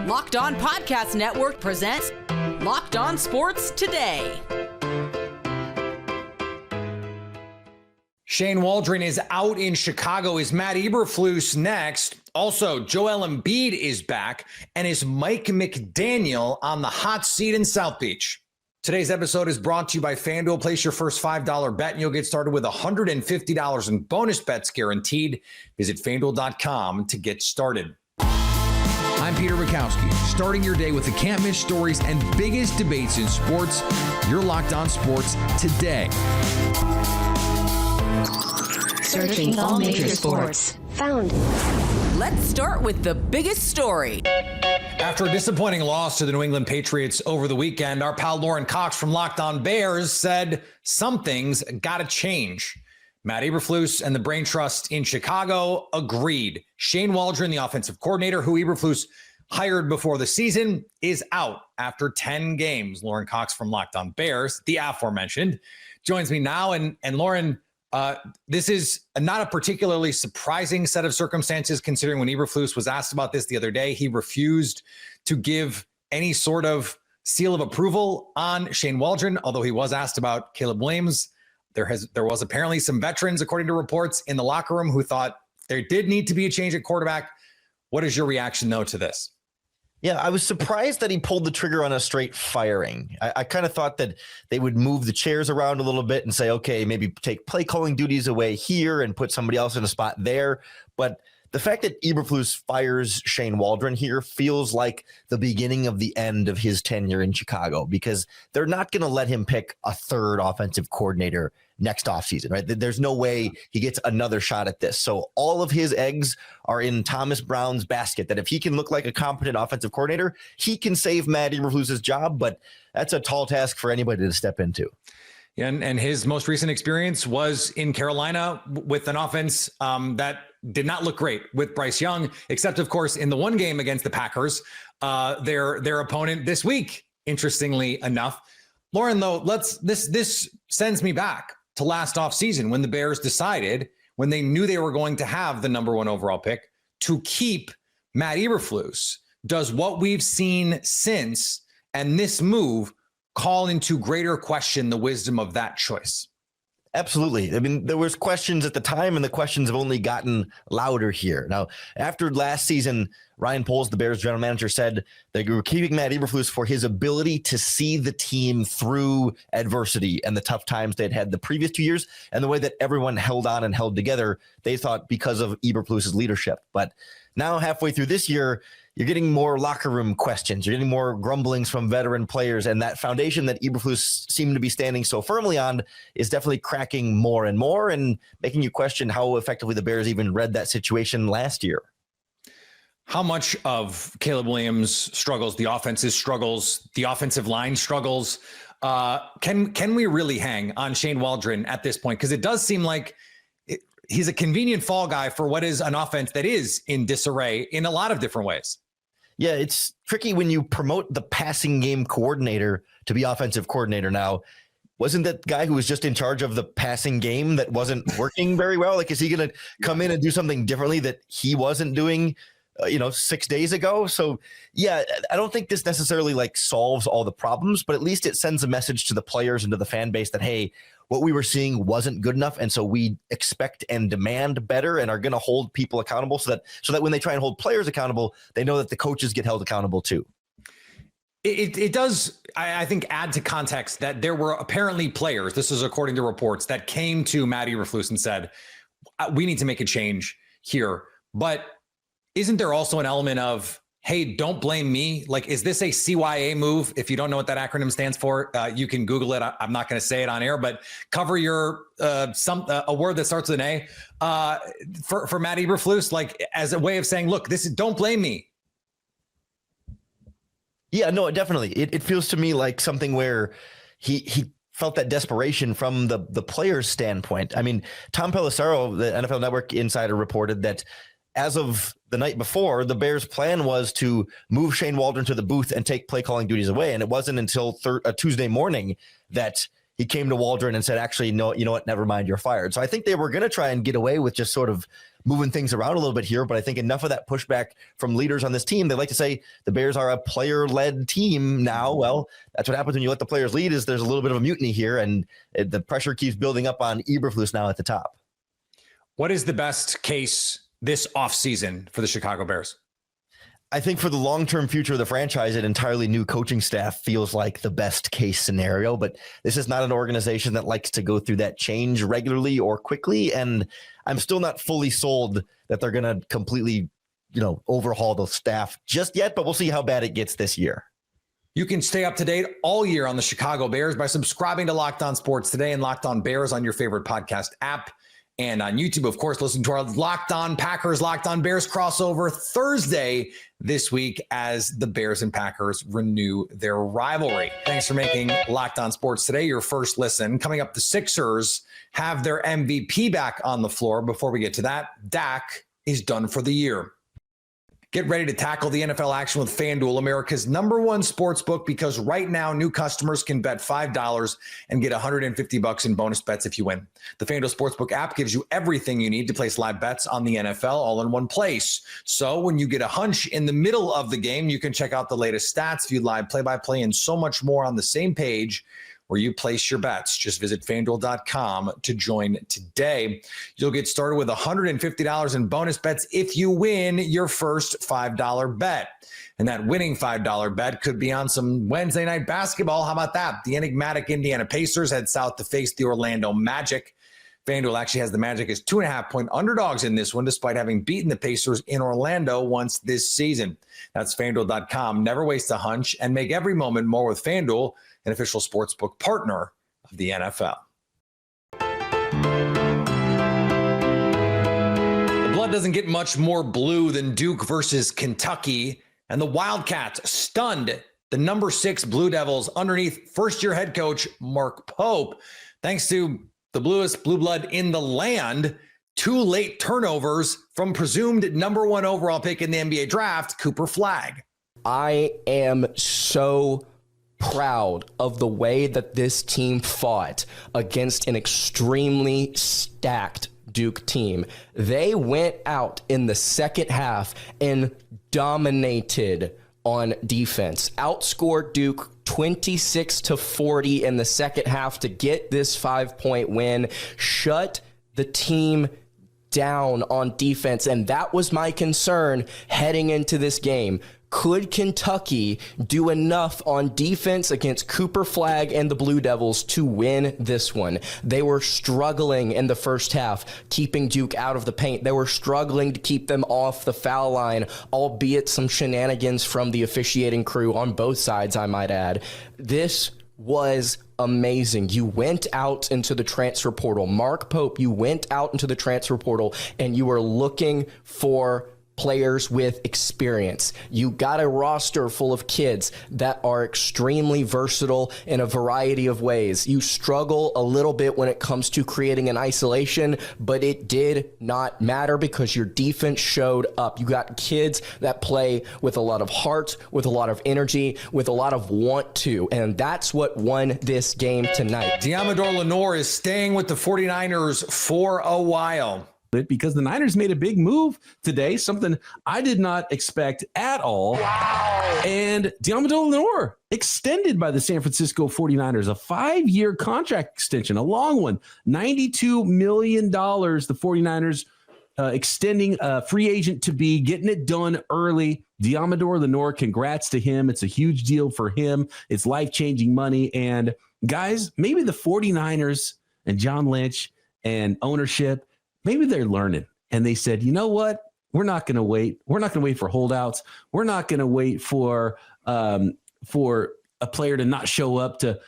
Locked On Podcast Network presents Locked On Sports Today. Shane Waldron is out in Chicago. Is Matt Eberflus next? Also, Joel Embiid is back. And is Mike McDaniel on the hot seat in South Beach? Today's episode is brought to you by FanDuel. Place your first $5 bet and you'll get started with $150 in bonus bets guaranteed. Visit FanDuel.com to get started. I'm Peter Bukowski, starting your day with the can't-miss stories and biggest debates in sports. You're Locked On Sports Today. Searching all major sports. Found. Let's start with the biggest story. After a disappointing loss to the New England Patriots over the weekend, our pal Lauren Cox from Locked On Bears said something's got to change. Matt Eberflus and the Brain Trust in Chicago agreed. Shane Waldron, the offensive coordinator who Eberflus hired before the season, is out after 10 games. Lauren Cox from Locked On Bears, the aforementioned, joins me now. And Lauren, this is not a particularly surprising set of circumstances, considering when Eberflus was asked about this the other day, he refused to give any sort of seal of approval on Shane Waldron, although he was asked about Caleb Williams. There was apparently some veterans, according to reports, in the locker room who thought there did need to be a change at quarterback. What is your reaction, though, to this? Yeah, I was surprised that he pulled the trigger on a straight firing. I kind of thought that they would move the chairs around a little bit and say, okay, maybe take play calling duties away here and put somebody else in a spot there. But the fact that Eberflus fires Shane Waldron here feels like the beginning of the end of his tenure in Chicago, because they're not going to let him pick a third offensive coordinator next offseason, right? There's no way he gets another shot at this. So all of his eggs are in Thomas Brown's basket, that if he can look like a competent offensive coordinator, he can save Matt Eberflus's job, but that's a tall task for anybody to step into. And his most recent experience was in Carolina with an offense that did not look great with Bryce Young, except, of course, in the one game against the Packers, their opponent this week, interestingly enough. Lauren, though, this sends me back to last offseason when the Bears decided, when they knew they were going to have the number one overall pick, to keep Matt Eberflus. Does what we've seen since and this move call into greater question the wisdom of that choice? Absolutely. I mean, there was questions at the time, and the questions have only gotten louder here. Now, after last season, Ryan Poles, the Bears general manager, said they were keeping Matt Eberflus for his ability to see the team through adversity and the tough times they'd had the previous 2 years, and the way that everyone held on and held together, they thought, because of Eberflus's leadership. But now, halfway through this year, you're getting more locker room questions. You're getting more grumblings from veteran players. And that foundation that Eberflus seemed to be standing so firmly on is definitely cracking more and more, and making you question how effectively the Bears even read that situation last year. How much of Caleb Williams' struggles, the offense's struggles, the offensive line struggles, can we really hang on Shane Waldron at this point? Because it does seem like he's a convenient fall guy for what is an offense that is in disarray in a lot of different ways. Yeah, it's tricky when you promote the passing game coordinator to be offensive coordinator now. Wasn't that guy who was just in charge of the passing game that wasn't working very well? Like, is he going to come in and do something differently that he wasn't doing, 6 days ago? So, yeah, I don't think this necessarily solves all the problems, but at least it sends a message to the players and to the fan base that, hey, what we were seeing wasn't good enough, and so we expect and demand better, and are going to hold people accountable, so that when they try and hold players accountable, they know that the coaches get held accountable too. It does, I think, add to context that there were apparently players, this is according to reports, that came to Matt Eberflus and said, we need to make a change here. But isn't there also an element of, hey, don't blame me? Like, is this a CYA move? If you don't know what that acronym stands for, you can Google it. I'm not going to say it on air, but cover your a word that starts with an A for Matt Eberflus, like as a way of saying, look, don't blame me. Yeah, no, definitely. It feels to me like something where he felt that desperation from the player's standpoint. I mean, Tom Pelissero, the NFL Network insider, reported that as of the night before, the Bears' plan was to move Shane Waldron to the booth and take play calling duties away. And it wasn't until Tuesday morning that he came to Waldron and said, actually, no, you know what? Never mind, you're fired. So I think they were going to try and get away with just sort of moving things around a little bit here, but I think enough of that pushback from leaders on this team. They like to say the Bears are a player-led team now. Well, that's what happens when you let the players lead, is there's a little bit of a mutiny here, and the pressure keeps building up on Eberflus now at the top. What is the best case this offseason for the Chicago Bears? I think for the long-term future of the franchise, an entirely new coaching staff feels like the best case scenario, but this is not an organization that likes to go through that change regularly or quickly. And I'm still not fully sold that they're going to completely, overhaul the staff just yet, but we'll see how bad it gets this year. You can stay up to date all year on the Chicago Bears by subscribing to Locked On Sports Today and Locked On Bears on your favorite podcast app. And on YouTube, of course, listen to our Locked On Packers, Locked On Bears crossover Thursday this week as the Bears and Packers renew their rivalry. Thanks for making Locked On Sports Today your first listen. Coming up, the Sixers have their MVP back on the floor. Before we get to that, Dak is done for the year. Get ready to tackle the NFL action with FanDuel, America's #1 sportsbook, because right now new customers can bet $5 and get $150 in bonus bets if you win. The FanDuel Sportsbook app gives you everything you need to place live bets on the NFL all in one place. So when you get a hunch in the middle of the game, you can check out the latest stats, view live play-by-play, and so much more on the same page where you place your bets. Just visit FanDuel.com to join today. You'll get started with $150 in bonus bets if you win your first $5 bet. And that winning $5 bet could be on some Wednesday night basketball. How about that? The enigmatic Indiana Pacers head south to face the Orlando Magic. FanDuel actually has the Magic as 2.5-point underdogs in this one, despite having beaten the Pacers in Orlando once this season. That's FanDuel.com. Never waste a hunch and make every moment more with FanDuel, an official sportsbook partner of the NFL. The blood doesn't get much more blue than Duke versus Kentucky, and the Wildcats stunned the #6 Blue Devils underneath first-year head coach Mark Pope, thanks to the bluest blue blood in the land. 2 late turnovers from presumed #1 overall pick in the NBA draft, Cooper Flagg. I am so proud of the way that this team fought against an extremely stacked Duke team. They went out in the second half and dominated on defense, outscored Duke 26-40 in the second half to get this 5-point win, shut the team down on defense. And that was my concern heading into this game. Could Kentucky do enough on defense against Cooper Flagg and the Blue Devils to win this one? They were struggling in the first half, keeping Duke out of the paint. They were struggling to keep them off the foul line, albeit some shenanigans from the officiating crew on both sides, I might add. This was amazing. You went out into the transfer portal. Mark Pope, you went out into the transfer portal and you were looking for players with experience. You got a roster full of kids that are extremely versatile in a variety of ways. You struggle a little bit when it comes to creating an isolation, but it did not matter because your defense showed up. You got kids that play with a lot of heart, with a lot of energy, with a lot of want to, and that's what won this game tonight. Diamador Lenore is staying with the 49ers for a while. Because the Niners made a big move today, something I did not expect at all. Wow. And Diamador Lenore extended by the San Francisco 49ers, a 5-year contract extension, a long one, $92 million. The 49ers extending a free agent to be, getting it done early. Diamador Lenore, congrats to him. It's a huge deal for him. It's life-changing money. And guys, maybe the 49ers and John Lynch and ownership, maybe they're learning, and they said, you know what? We're not going to wait. We're not going to wait for holdouts. We're not going to wait for a player to not show up to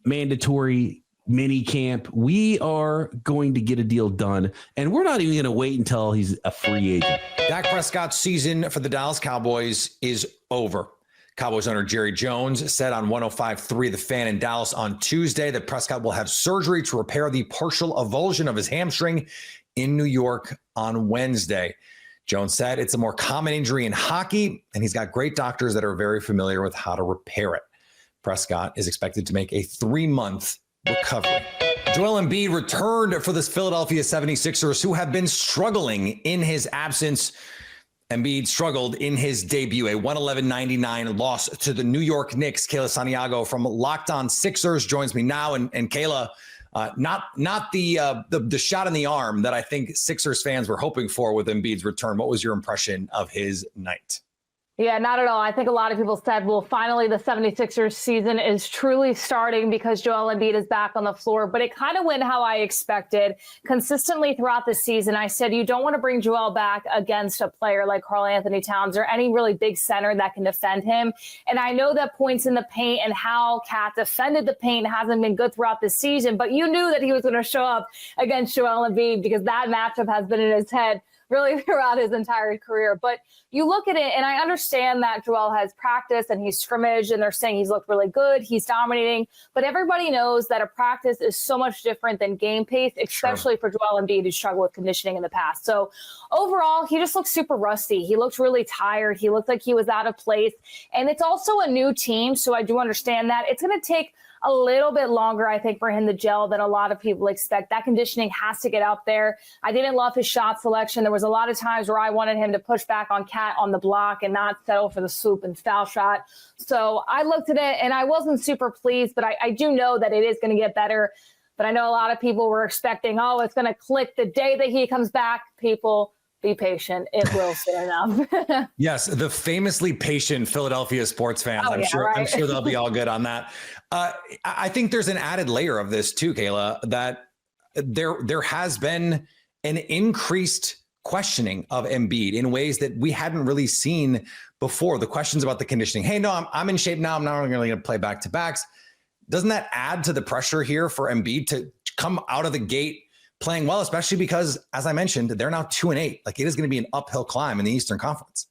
mandatory mini camp. We are going to get a deal done, and we're not even going to wait until he's a free agent. Dak Prescott's season for the Dallas Cowboys is over. Cowboys owner Jerry Jones said on 105.3 The Fan in Dallas on Tuesday that Prescott will have surgery to repair the partial avulsion of his hamstring in New York on Wednesday. Jones said it's a more common injury in hockey, and he's got great doctors that are very familiar with how to repair it. Prescott is expected to make a 3-month recovery. Joel Embiid returned for the Philadelphia 76ers, who have been struggling in his absence. Embiid struggled in his debut, a 111-99 loss to the New York Knicks. Kayla Santiago from Locked On Sixers joins me now. And Kayla, not the shot in the arm that I think Sixers fans were hoping for with Embiid's return. What was your impression of his night? Yeah, not at all. I think a lot of people said, well, finally the 76ers season is truly starting because Joel Embiid is back on the floor. But it kind of went how I expected. Consistently throughout the season, I said you don't want to bring Joel back against a player like Karl-Anthony Towns or any really big center that can defend him. And I know that points in the paint and how Cat defended the paint hasn't been good throughout the season. But you knew that he was going to show up against Joel Embiid because that matchup has been in his head really throughout his entire career. But you look at it, and I understand that Joel has practice and he's scrimmaged, and they're saying he's looked really good, he's dominating. But everybody knows that a practice is so much different than game pace, especially for Joel Embiid, who struggled with conditioning in the past. So overall, he just looked super rusty. He looked really tired. He looked like he was out of place. And it's also a new team, so I do understand that. It's going to take a little bit longer, I think, for him to gel than a lot of people expect. That conditioning has to get out there. I didn't love his shot selection. There was a lot of times where I wanted him to push back on Cat on the block and not settle for the swoop and foul shot. So I looked at it and I wasn't super pleased, but I do know that it is going to get better. But I know a lot of people were expecting, oh, it's going to click the day that he comes back. People, be patient. It will soon enough. Yes, the famously patient Philadelphia sports fans. Oh, I'm yeah, sure. right? I'm sure they'll be all good on that. I think there's an added layer of this too, Kayla, that there has been an increased questioning of Embiid in ways that we hadn't really seen before. The questions about the conditioning. Hey, no, I'm in shape now. I'm not really going to play back to backs. Doesn't that add to the pressure here for Embiid to come out of the gate playing well, especially because, as I mentioned, they're now 2-8. Like, it is going to be an uphill climb in the Eastern Conference.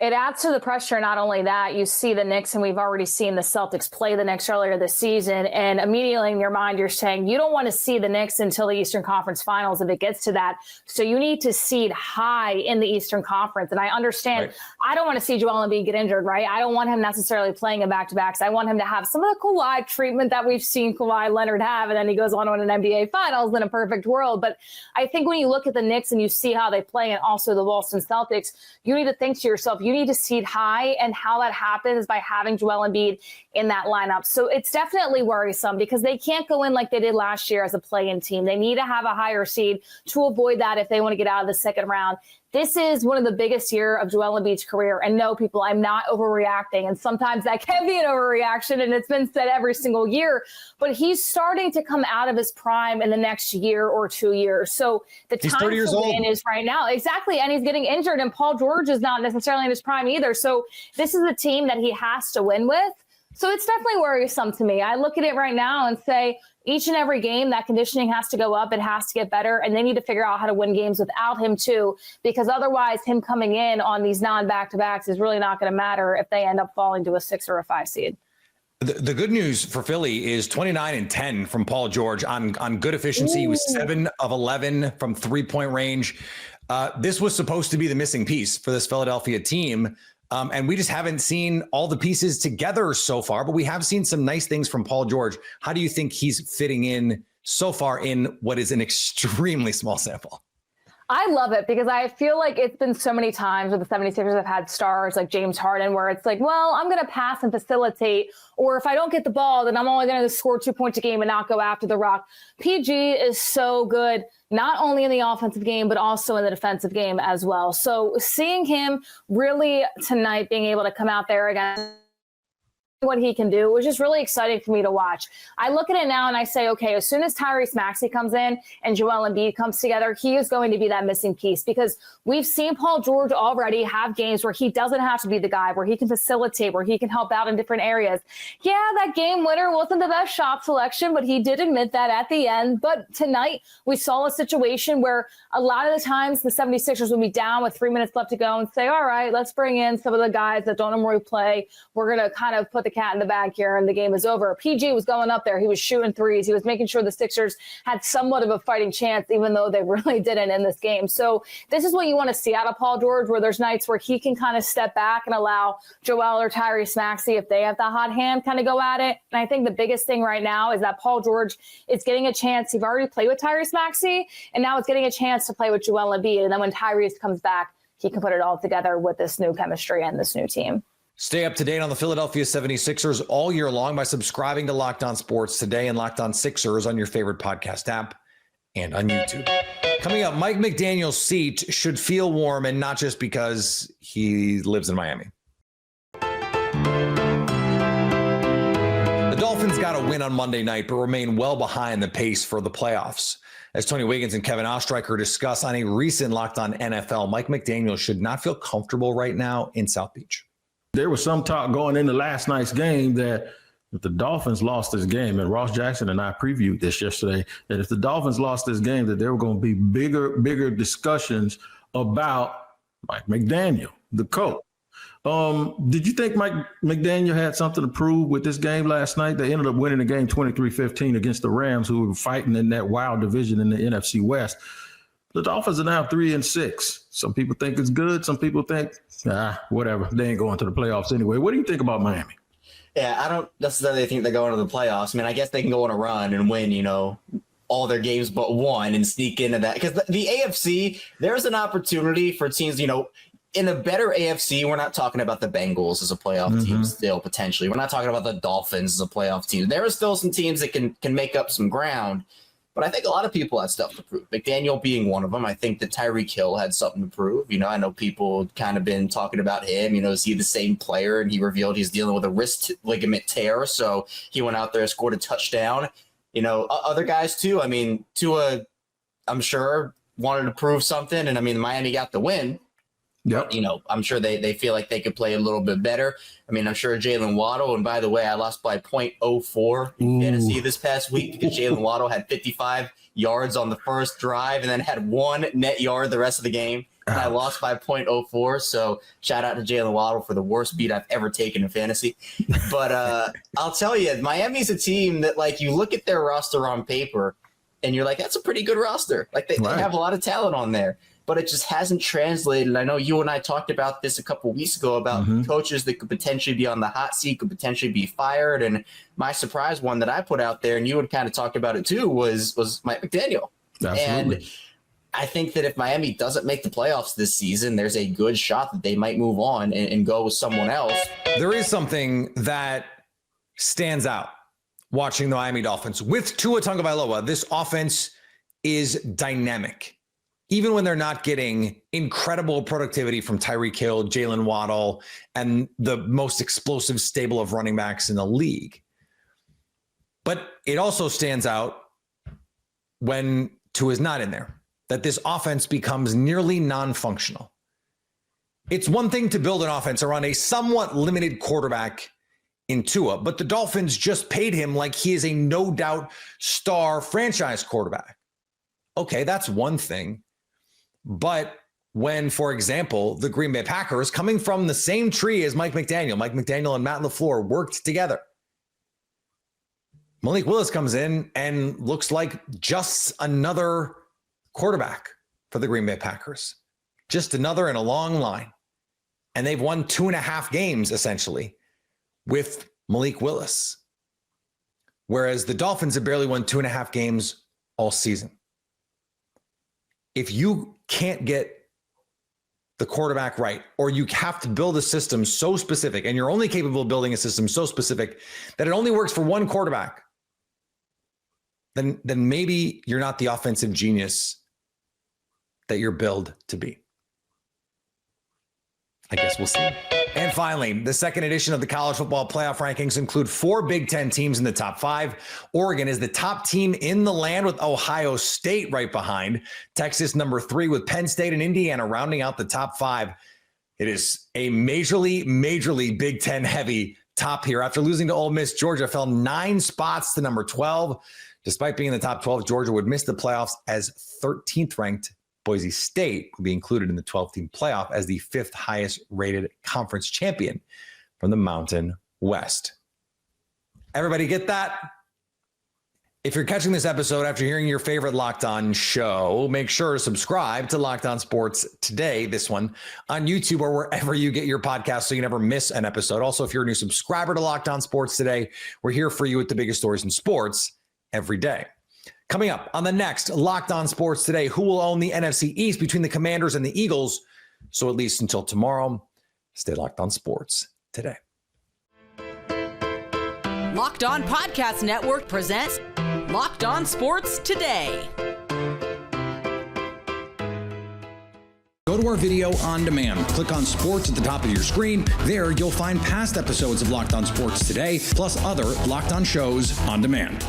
It adds to the pressure. Not only that, you see the Knicks, and we've already seen the Celtics play the Knicks earlier this season. And immediately in your mind, you're saying you don't want to see the Knicks until the Eastern Conference Finals if it gets to that. So you need to seed high in the Eastern Conference. And I understand, right. I don't want to see Joel Embiid get injured, right? I don't want him necessarily playing in back-to-backs. I want him to have some of the Kawhi treatment that we've seen Kawhi Leonard have, and then he goes on to win an NBA Finals in a perfect world. But I think when you look at the Knicks and you see how they play, and also the Boston Celtics, you need to think to yourself, you need to seed high, and how that happens by having Joel Embiid in that lineup. So it's definitely worrisome because they can't go in like they did last year as a play-in team. They need to have a higher seed to avoid that if they want to get out of the second round. This is one of the biggest year of Joel Embiid's career. And no, people, I'm not overreacting. And sometimes that can be an overreaction, and it's been said every single year. But he's starting to come out of his prime in the next year or 2 years. So the time to win is right now. Exactly. And he's getting injured. And Paul George is not necessarily in his prime either. So this is a team that he has to win with. So it's definitely worrisome to me. I look at it right now and say, each and every game, that conditioning has to go up. It has to get better. And they need to figure out how to win games without him, too, because otherwise him coming in on these non-back-to-backs is really not going to matter if they end up falling to a 6 or a 5 seed. The good news for Philly is 29-10 from Paul George on good efficiency. He was 7 of 11 from three-point range. This was supposed to be the missing piece for this Philadelphia team. And we just haven't seen all the pieces together so far, but we have seen some nice things from Paul George. How do you think he's fitting in so far in what is an extremely small sample? I love it because I feel like it's been so many times where the 76ers have had stars like James Harden where it's like, well, I'm going to pass and facilitate, or if I don't get the ball, then I'm only going to score 2 points a game and not go after the rock. PG is so good, not only in the offensive game, but also in the defensive game as well. So seeing him really tonight being able to come out there against what he can do, which is really exciting for me to watch. I look at it now and I say, okay, as soon as Tyrese Maxey comes in and Joel Embiid comes together, he is going to be that missing piece because we've seen Paul George already have games where he doesn't have to be the guy, where he can facilitate, where he can help out in different areas. Yeah, that game winner wasn't the best shot selection, but he did admit that at the end. But tonight we saw a situation where a lot of the times the 76ers would be down with 3 minutes left to go and say, all right, let's bring in some of the guys that don't normally play. We're going to kind of put the the cat in the bag here and the game is over. PG was going up there. He was shooting threes. He was making sure the Sixers had somewhat of a fighting chance, even though they really didn't in this game. So this is what you want to see out of Paul George, where there's nights where he can kind of step back and allow Joel or Tyrese Maxey, if they have the hot hand, kind of go at it. And I think the biggest thing right now is that Paul George is getting a chance. He's already played with Tyrese Maxey, and now it's getting a chance to play with Joel Embiid. And then when Tyrese comes back, he can put it all together with this new chemistry and this new team. Stay up to date on the Philadelphia 76ers all year long by subscribing to Locked On Sports Today and Locked On Sixers on your favorite podcast app and on YouTube. Coming up, Mike McDaniel's seat should feel warm, and not just because he lives in Miami. The Dolphins got a win on Monday night, but remain well behind the pace for the playoffs. As Tony Wiggins and Kevin Ostreicher discuss on a recent Locked On NFL, Mike McDaniel should not feel comfortable right now in South Beach. There was some talk going into last night's game that if the Dolphins lost this game, and Ross Jackson and I previewed this yesterday, that if the Dolphins lost this game, that there were going to be bigger discussions about Mike McDaniel, the coach. Did you think Mike McDaniel had something to prove with this game last night? They ended up winning the game 23-15 against the Rams, who were fighting in that wild division in the NFC West. The Dolphins are now 3-6. Some people think it's good. Some people think, whatever. They ain't going to the playoffs anyway. What do you think about Miami? Yeah, I don't necessarily think they're going to the playoffs. I mean, I guess they can go on a run and win, all their games but one and sneak into that. Because the AFC, there's an opportunity for teams, in a better AFC, we're not talking about the Bengals as a playoff team still, potentially. We're not talking about the Dolphins as a playoff team. There are still some teams that can make up some ground. But I think a lot of people had stuff to prove. McDaniel being one of them. I think that Tyreek Hill had something to prove. I know people kind of been talking about him. Is he the same player? And he revealed he's dealing with a wrist ligament tear. So he went out there, scored a touchdown. Other guys too. I mean, Tua, I'm sure, wanted to prove something. And Miami got the win. Yep. I'm sure they feel like they could play a little bit better. I'm sure Jalen Waddle, and by the way, I lost by 0.04 in fantasy this past week because Jalen Waddle had 55 yards on the first drive and then had 1 net yard the rest of the game. And I lost by 0.04. So shout out to Jalen Waddle for the worst beat I've ever taken in fantasy. But I'll tell you, Miami's a team that, you look at their roster on paper and you're like, that's a pretty good roster. They have a lot of talent on there. But it just hasn't translated. I know you and I talked about this a couple weeks ago about coaches that could potentially be on the hot seat, could potentially be fired. And my surprise one that I put out there, and you had kind of talked about it too, was Mike McDaniel. Absolutely. And I think that if Miami doesn't make the playoffs this season, there's a good shot that they might move on and go with someone else. There is something that stands out watching the Miami Dolphins. With Tua Tagovailoa, this offense is dynamic. Even when they're not getting incredible productivity from Tyreek Hill, Jalen Waddle, and the most explosive stable of running backs in the league. But it also stands out when Tua is not in there, that this offense becomes nearly non-functional. It's one thing to build an offense around a somewhat limited quarterback in Tua, but the Dolphins just paid him like he is a no-doubt star franchise quarterback. Okay, that's one thing. But when, for example, the Green Bay Packers, coming from the same tree as Mike McDaniel and Matt LaFleur worked together, Malik Willis comes in and looks like just another quarterback for the Green Bay Packers. Just another in a long line. And they've won 2.5 games, essentially, with Malik Willis. Whereas the Dolphins have barely won 2.5 games all season. If you can't get the quarterback right, or you have to build a system so specific, and you're only capable of building a system so specific that it only works for one quarterback, then maybe you're not the offensive genius that you're billed to be. I guess we'll see. And finally, the second edition of the college football playoff rankings include 4 Big Ten teams in the top 5. Oregon is the top team in the land with Ohio State right behind. Texas number 3 with Penn State and Indiana rounding out the top 5. It is a majorly Big Ten heavy top here. After losing to Ole Miss, Georgia fell 9 spots to number 12. Despite being in the top 12, Georgia would miss the playoffs as 13th ranked. Boise State will be included in the 12-team playoff as the 5th highest rated conference champion from the Mountain West. Everybody get that? If you're catching this episode after hearing your favorite Locked On show, make sure to subscribe to Locked On Sports Today, this one, on YouTube or wherever you get your podcasts so you never miss an episode. Also, if you're a new subscriber to Locked On Sports Today, we're here for you with the biggest stories in sports every day. Coming up on the next Locked On Sports Today, who will own the NFC East between the Commanders and the Eagles? So at least until tomorrow, stay locked on sports today. Locked On Podcast Network presents Locked On Sports Today. Go to our video on demand. Click on sports at the top of your screen. There, you'll find past episodes of Locked On Sports Today, plus other Locked On shows on demand.